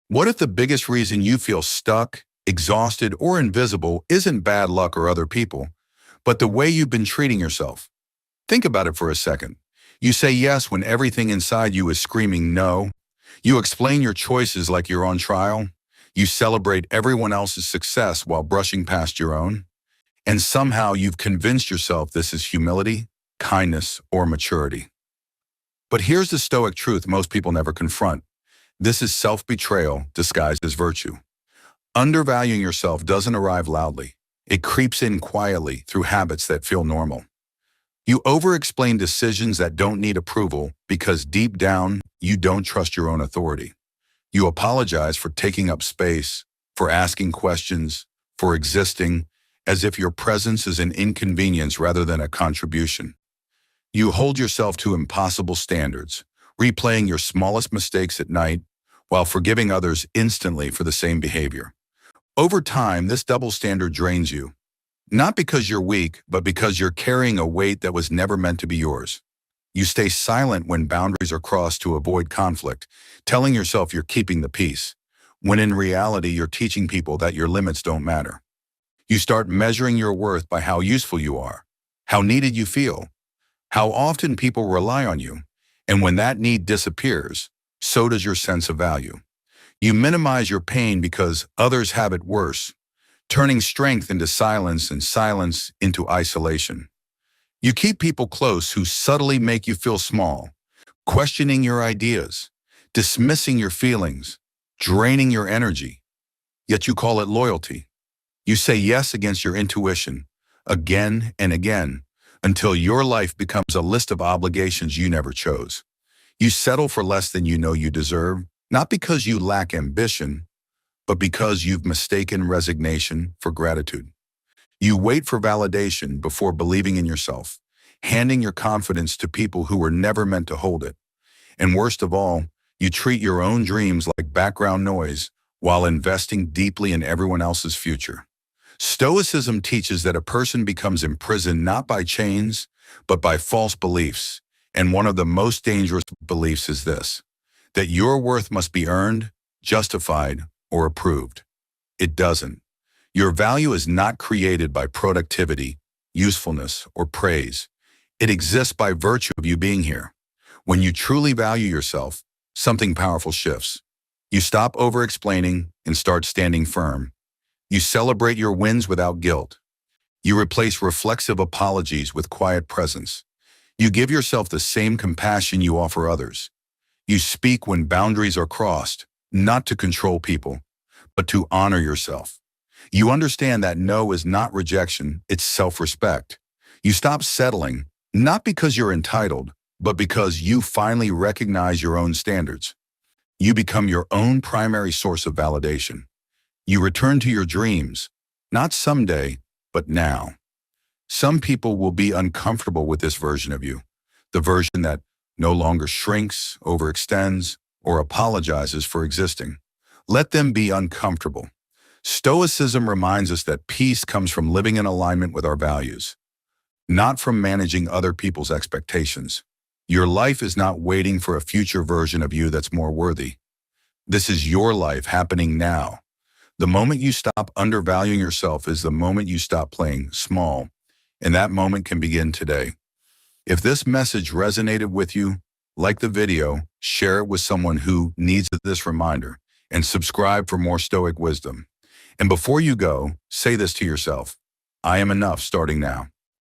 What if the biggest reason you feel stuck, exhausted, or invisible isn't bad luck or other people, but the way you've been treating yourself? Think about it for a second. You say yes when everything inside you is screaming no. You explain your choices like you're on trial. You celebrate everyone else's success while brushing past your own. And somehow you've convinced yourself this is humility, kindness, or maturity. But here's the Stoic truth most people never confront. This is self-betrayal disguised as virtue. Undervaluing yourself doesn't arrive loudly. It creeps in quietly through habits that feel normal. You over-explain decisions that don't need approval because deep down, you don't trust your own authority. You apologize for taking up space, for asking questions, for existing, as if your presence is an inconvenience rather than a contribution. You hold yourself to impossible standards, replaying your smallest mistakes at night while forgiving others instantly for the same behavior. Over time, this double standard drains you, not because you're weak, but because you're carrying a weight that was never meant to be yours. You stay silent when boundaries are crossed to avoid conflict, telling yourself you're keeping the peace, when in reality you're teaching people that your limits don't matter. You start measuring your worth by how useful you are, how needed you feel, how often people rely on you, and when that need disappears, so does your sense of value. You minimize your pain because others have it worse, turning strength into silence and silence into isolation. You keep people close who subtly make you feel small, questioning your ideas, dismissing your feelings, draining your energy. Yet you call it loyalty. You say yes against your intuition, again and again, until your life becomes a list of obligations you never chose. You settle for less than you know you deserve, not because you lack ambition, but because you've mistaken resignation for gratitude. You wait for validation before believing in yourself, handing your confidence to people who were never meant to hold it. And worst of all, you treat your own dreams like background noise while investing deeply in everyone else's future. Stoicism teaches that a person becomes imprisoned not by chains, but by false beliefs. And one of the most dangerous beliefs is this, that your worth must be earned, justified, or approved. It doesn't. Your value is not created by productivity, usefulness, or praise. It exists by virtue of you being here. When you truly value yourself, something powerful shifts. You stop over-explaining and start standing firm. You celebrate your wins without guilt. You replace reflexive apologies with quiet presence. You give yourself the same compassion you offer others. You speak when boundaries are crossed, not to control people, but to honor yourself. You understand that no is not rejection, it's self-respect. You stop settling, not because you're entitled, but because you finally recognize your own standards. You become your own primary source of validation. You return to your dreams, not someday, but now. Some people will be uncomfortable with this version of you, the version that no longer shrinks, overextends, or apologizes for existing. Let them be uncomfortable. Stoicism reminds us that peace comes from living in alignment with our values, not from managing other people's expectations. Your life is not waiting for a future version of you that's more worthy. This is your life happening now. The moment you stop undervaluing yourself is the moment you stop playing small, and that moment can begin today. If this message resonated with you, like the video, share it with someone who needs this reminder, and subscribe for more Stoic wisdom. And before you go, say this to yourself, I am enough starting now.